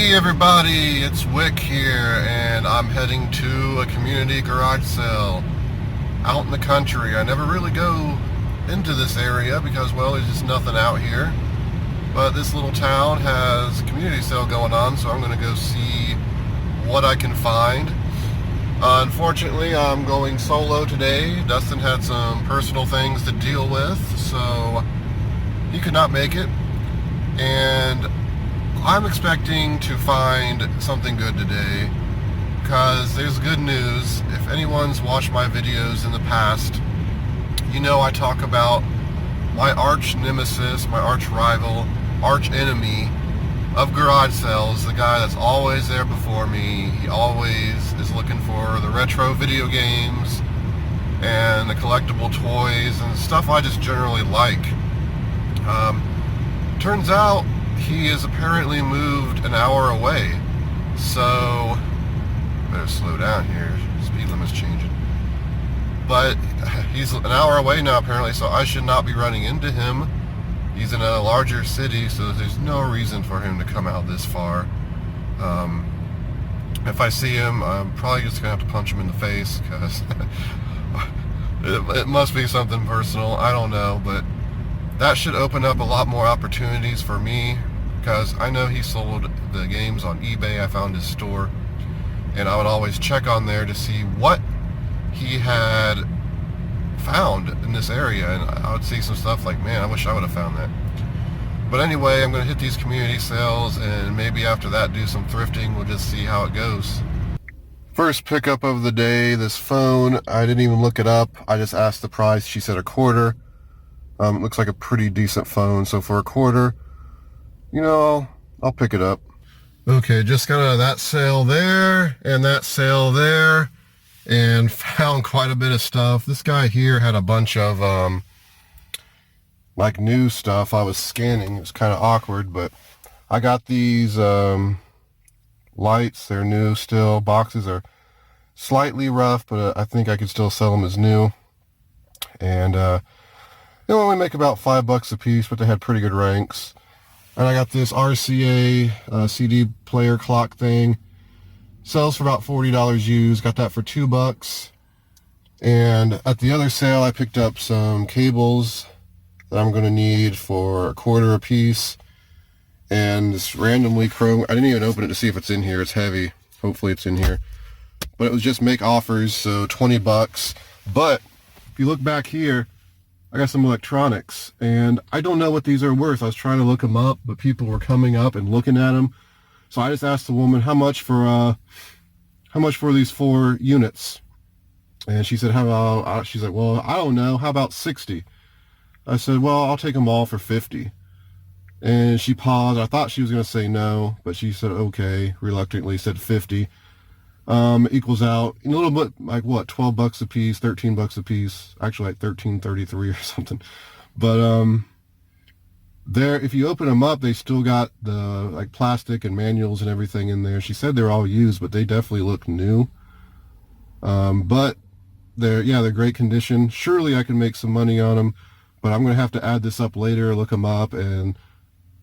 Hey everybody, it's Wick here, and I'm heading to a community garage sale out in the country. I never really go into this area because, well, there's just nothing out here. But this little town has a community sale going on, so I'm going to go see what I can find. Unfortunately, I'm going solo today. Dustin had some personal things to deal with, so he could not make it. And I'm expecting to find something good today because there's good news. If anyone's watched my videos in the past, you know I talk about my arch nemesis, my arch rival, arch enemy of garage sales, the guy that's always there before me. He always is looking for the retro video games and the collectible toys and stuff I just generally like. Turns out he is apparently moved an hour away, so better slow down here. Speed limit's changing. But he's an hour away now apparently, so I should not be running into him. He's in a larger city, so there's no reason for him to come out this far. If I see him, I'm probably just gonna have to punch him in the face because it must be something personal. I don't know, but that should open up a lot more opportunities for me, because I know he sold the games on eBay. I found his store, and I would always check on there to see what he had found in this area, and I would see some stuff like, man, I wish I would have found that. But anyway, I'm going to hit these community sales, and maybe after that do some thrifting. We'll just see how it goes. First pickup of the day, this phone. I didn't even look it up. I just asked the price. She said $1/4. It looks like a pretty decent phone, so for $1/4, you know, I'll pick it up. Okay, just got out of that sale there and that sale there, and found quite a bit of stuff. This guy here had a bunch of like new stuff I was scanning. It was kind of awkward, but I got these lights. They're new still. Boxes are slightly rough, but I think I could still sell them as new. And they only make about $5 a piece, but they had pretty good ranks. And I got this RCA CD player clock thing. Sells for about $40 used. Got that for $2. And at the other sale, I picked up some cables that I'm going to need for $1/4 a piece. And this randomly chrome. I didn't even open it to see if it's in here. It's heavy. Hopefully it's in here. But it was just make offers, so $20. But if you look back here, I got some electronics, and I don't know what these are worth. I was trying to look them up, but people were coming up and looking at them. So I just asked the woman, how much for these 4 units? And she said, she's like, well, I don't know. How about 60? I said, well, I'll take them all for 50. And she paused. I thought she was going to say no, but she said, okay, reluctantly said 50. Equals out a little bit like what, $12 a piece, $13 a piece, actually like $13.33 or something. But there, if you open them up, they still got the like plastic and manuals and everything in there. She said they're all used, but they definitely look new. But they're great condition. Surely I can make some money on them, but I'm gonna have to add this up later, look them up, and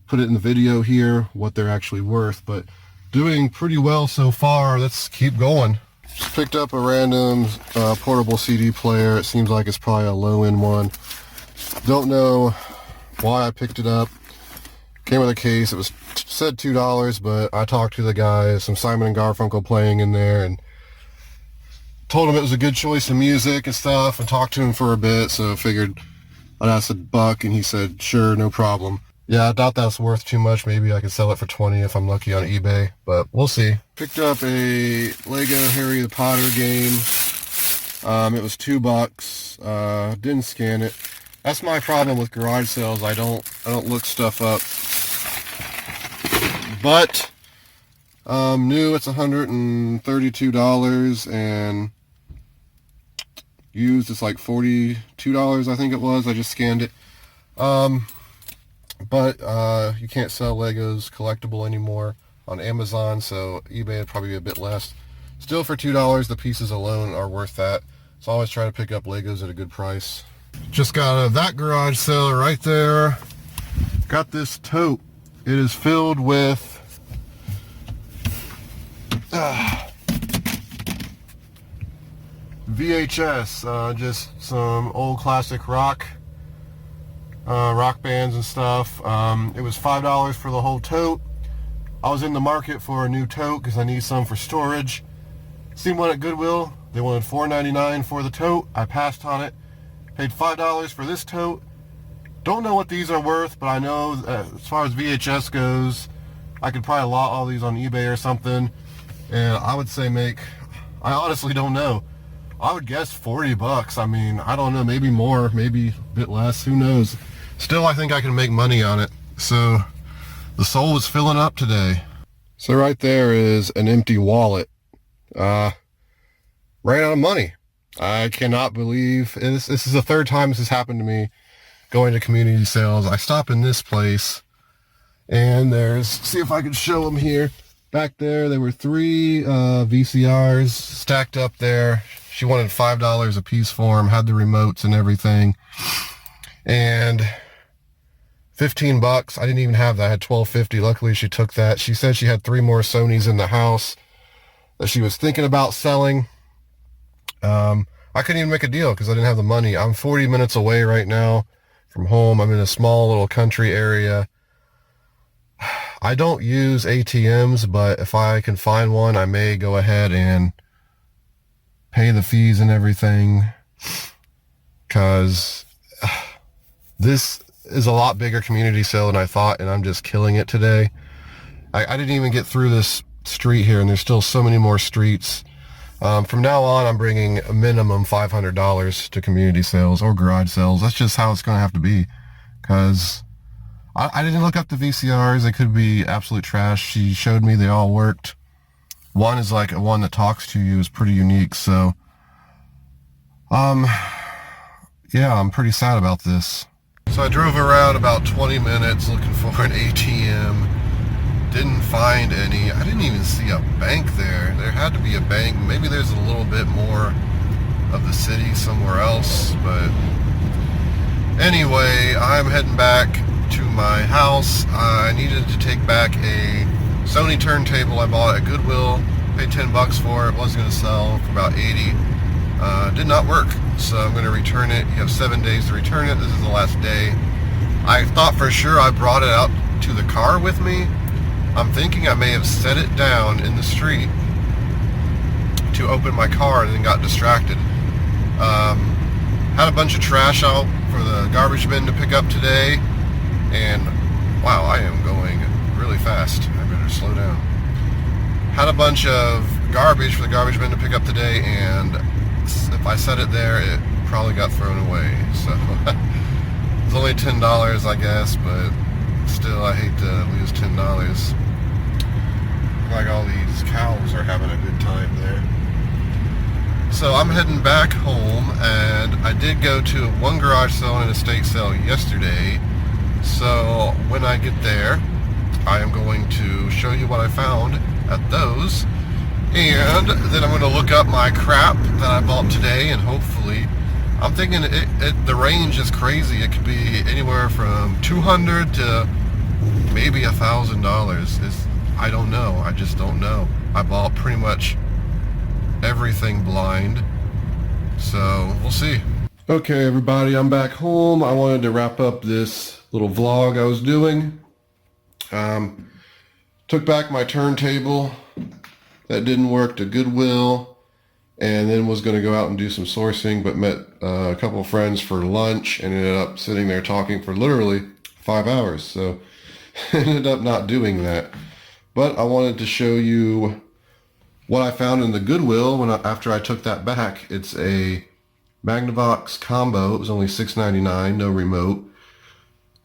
put it in the video here what they're actually worth. But doing pretty well so far. Let's keep going. Just picked up a random portable CD player. It seems like it's probably a low-end one. Don't know why I picked it up. Came with a case. It was said $2, but I talked to the guy, some Simon and Garfunkel playing in there, and told him it was a good choice of music and stuff, and talked to him for a bit, so I figured I'd ask $1, and he said, sure, no problem. Yeah, I doubt that's worth too much. Maybe I could sell it for 20 if I'm lucky on eBay, but we'll see. Picked up a Lego Harry the Potter game. It was $2. Didn't scan it. That's my problem with garage sales. I don't look stuff up. But new, it's $132, and used it's like $42, I think it was. I just scanned it. But you can't sell Legos collectible anymore on Amazon, so eBay would probably be a bit less. Still, for $2, the pieces alone are worth that. So always try to pick up Legos at a good price. Just got out of that garage sale right there. Got this tote. It is filled with VHS, just some old classic rock bands and stuff. It was $5 for the whole tote. I was in the market for a new tote because I need some for storage. Seen one at Goodwill. They wanted $4.99 for the tote. I passed on it. Paid $5 for this tote. Don't know what these are worth, but I know as far as VHS goes, I could probably lot all these on eBay or something, and I would say I honestly don't know. I would guess 40 bucks. I mean, I don't know, maybe more, maybe a bit less, who knows. Still, I think I can make money on it. So the soul is filling up today. So right there is an empty wallet. Ran out of money. I cannot believe this is the third time this has happened to me going to community sales. I stop in this place and see if I can show them here. Back there were 3 VCRs stacked up there. She wanted $5 a piece for them, had the remotes and everything. And 15 bucks. I didn't even have that. I had $12.50. Luckily she took that. She said she had 3 more Sonys in the house that she was thinking about selling. I couldn't even make a deal because I didn't have the money. I'm 40 minutes away right now from home. I'm in a small little country area. I don't use ATMs, but if I can find one, I may go ahead and pay the fees and everything, because this is a lot bigger community sale than I thought, and I'm just killing it today. I didn't even get through this street here, and there's still so many more streets. From now on, I'm bringing a minimum $500 to community sales or garage sales. That's just how it's going to have to be, because I didn't look up the VCRs. They could be absolute trash. She showed me they all worked. One is like a one that talks to you, is pretty unique. So, yeah, I'm pretty sad about this. So I drove around about 20 minutes looking for an ATM. Didn't find any. I didn't even see a bank there. There had to be a bank. Maybe there's a little bit more of the city somewhere else. But anyway, I'm heading back to my house. I needed to take back a Sony turntable I bought at Goodwill. Paid 10 bucks for it. Was going to sell for about 80. Did not work. So I'm going to return it. You have 7 days to return it. This is the last day. I thought for sure I brought it out to the car with me. I'm thinking I may have set it down in the street to open my car and then got distracted. Had a bunch of trash out for the garbage bin to pick up today, and wow, I am going really fast. I better slow down. Had a bunch of garbage for the garbage bin to pick up today, and if I set it there, it probably got thrown away. So it's only $10, I guess, but still, I hate to lose $10. Like all these cows are having a good time there. So I'm heading back home, and I did go to one garage sale and an estate sale yesterday. So when I get there, I am going to show you what I found at those, and then I'm going to look up my crap that I bought today, and hopefully, I'm thinking the range is crazy. It could be anywhere from $200 to maybe $1,000. I don't know. I just don't know. I bought pretty much everything blind, so we'll see. Okay, everybody, I'm back home. I wanted to wrap up this little vlog I was doing. Took back my turntable that didn't work to Goodwill, and then was going to go out and do some sourcing, but met a couple of friends for lunch and ended up sitting there talking for literally 5 hours. So ended up not doing that. But I wanted to show you what I found in the Goodwill after I took that back. It's a Magnavox combo. It was only $6.99, no remote.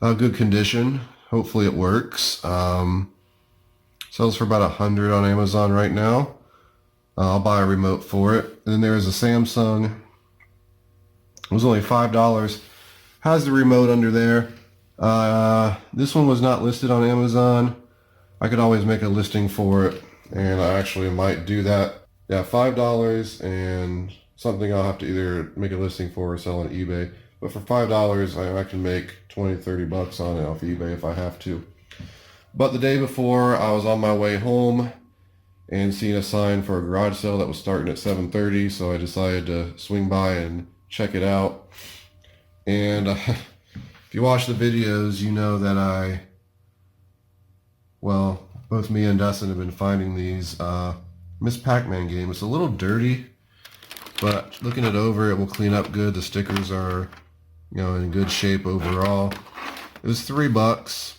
Good condition. Hopefully it works. Sells for about $100 on Amazon right now. I'll buy a remote for it. And then there's a Samsung. It was only $5. Has the remote under there. This one was not listed on Amazon. I could always make a listing for it, and I actually might do that. Yeah, $5 and something I'll have to either make a listing for or sell on eBay. But for $5, I can make 20, 30 bucks on it off eBay if I have to. But the day before, I was on my way home, and seen a sign for a garage sale that was starting at 7:30, so I decided to swing by and check it out. And if you watch the videos, you know that well, both me and Dustin have been finding these Miss Pac-Man game. It's a little dirty, but looking it over, it will clean up good. The stickers are, in good shape overall. It was $3.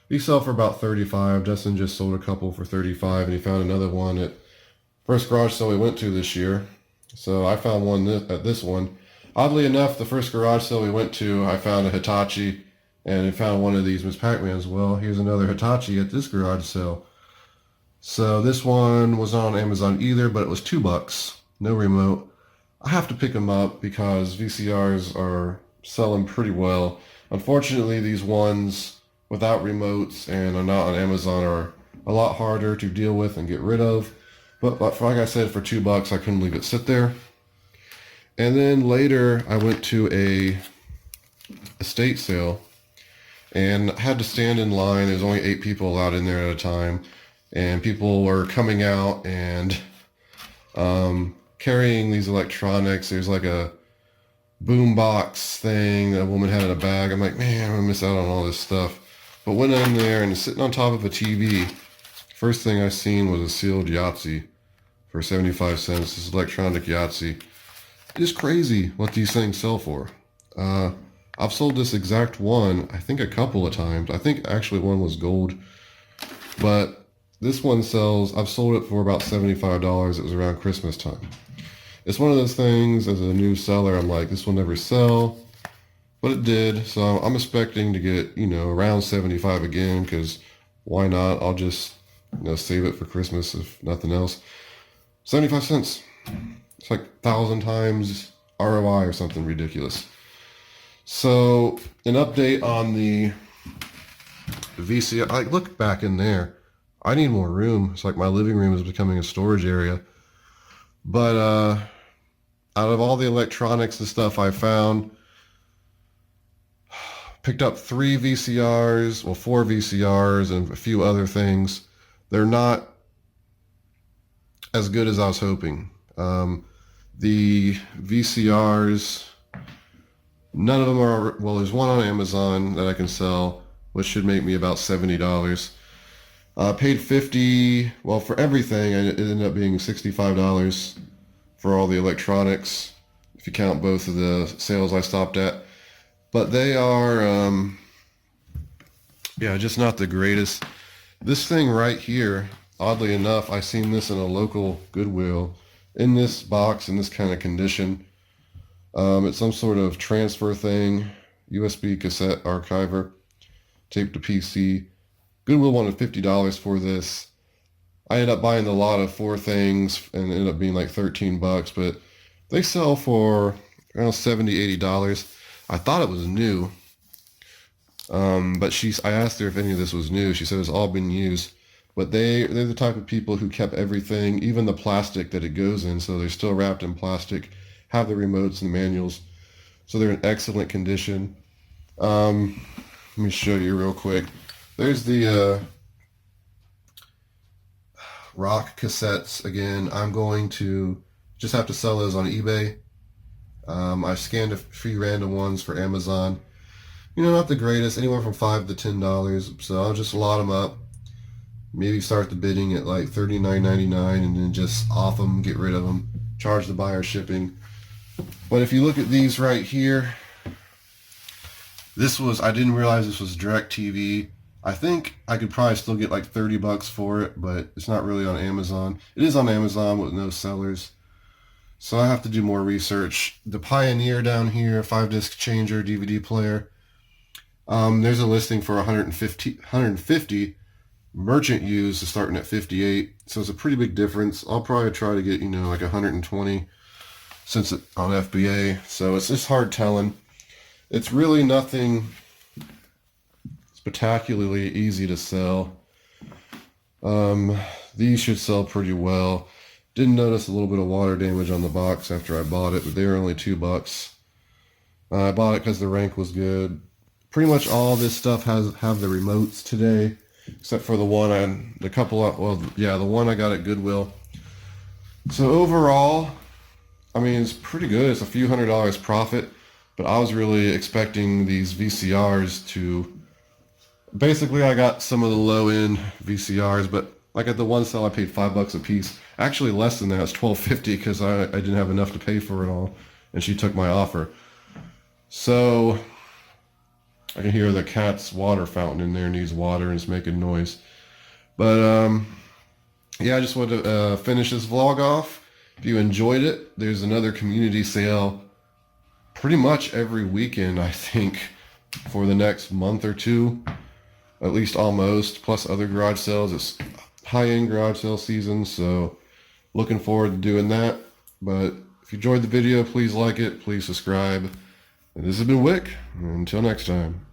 These sell for about 35. Dustin just sold a couple for 35, and he found another one at first garage sale we went to this year. So I found one at this one. Oddly enough, the first garage sale we went to, I found a Hitachi, and I found one of these Miss Pac-Mans. Well, here's another Hitachi at this garage sale. So this one was not on Amazon either, but it was $2. No remote. I have to pick them up because VCRs are selling pretty well. Unfortunately, these ones without remotes and are not on Amazon are a lot harder to deal with and get rid of. But like I said, for $2, I couldn't leave it sit there. And then later, I went to a estate sale and had to stand in line. There's only 8 people allowed in there at a time, and people were coming out and carrying these electronics. There's like a boom box thing that a woman had in a bag. I'm like, man, I'm gonna miss out on all this stuff. But went in there and sitting on top of a TV. First thing I seen was a sealed Yahtzee for 75 cents. This electronic Yahtzee. It's crazy what these things sell for. I've sold this exact one, I think, a couple of times. I think actually one was gold. But this one sells, I've sold it for about $75. It was around Christmas time. It's one of those things, as a new seller, I'm like, this will never sell. But it did, so I'm expecting to get, around 75 again, because why not? I'll just, save it for Christmas, if nothing else. 75 cents. It's like 1,000 times ROI or something ridiculous. So, an update on the VCR. I look back in there. I need more room. It's like my living room is becoming a storage area. But out of all the electronics and stuff I found, picked up 3 VCRs, well, 4 VCRs and a few other things. They're not as good as I was hoping. The VCRs, none of them are, well, there's one on Amazon that I can sell, which should make me about $70. Paid $50, well, for everything, it ended up being $65 for all the electronics, if you count both of the sales I stopped at. But they are, just not the greatest. This thing right here, oddly enough, I seen this in a local Goodwill, in this box, in this kind of condition. It's some sort of transfer thing, USB cassette archiver, taped to PC. Goodwill wanted $50 for this. I ended up buying the lot of 4 things, and it ended up being like $13, but they sell for around $70, $80. I thought it was new, but I asked her if any of this was new. She said it's all been used, but they're the type of people who kept everything, even the plastic that it goes in, so they're still wrapped in plastic, have the remotes and the manuals, so they're in excellent condition. Let me show you real quick. There's the rock cassettes again. I'm going to just have to sell those on eBay. I scanned a few random ones for Amazon. Not the greatest, anywhere from $5 to $10. So I'll just lot them up. Maybe start the bidding at like $39.99 and then just off them, get rid of them, charge the buyer shipping. But if you look at these right here, I didn't realize this was DirecTV. I think I could probably still get like $30 for it, but it's not really on Amazon. It is on Amazon with no sellers. So I have to do more research. The Pioneer down here, 5-disc changer, DVD player. There's a listing for 150. Merchant used is starting at 58. So it's a pretty big difference. I'll probably try to get, like 120 since it's on FBA. So it's just hard telling. It's really nothing spectacularly easy to sell. These should sell pretty well. Didn't notice a little bit of water damage on the box after I bought it, but they were only $2. I bought it because the rank was good. Pretty much all this stuff have the remotes today. except for the one the couple of, well, yeah, the one I got at Goodwill. So overall, I mean, it's pretty good. It's a few $100s profit, but I was really expecting these VCRs to, basically I got some of the low end VCRs, but like at the one sale I paid $5 a piece. Actually less than that, it's $12.50 because I didn't have enough to pay for it all, and she took my offer. So I can hear the cat's water fountain in there needs water and it's making noise. But yeah, I just wanted to finish this vlog off. If you enjoyed it, there's another community sale pretty much every weekend, I think, for the next month or two, at least almost, plus other garage sales. It's high-end garage sale season, so looking forward to doing that. But if you enjoyed the video, please like it, please subscribe. And this has been Wick. Until next time.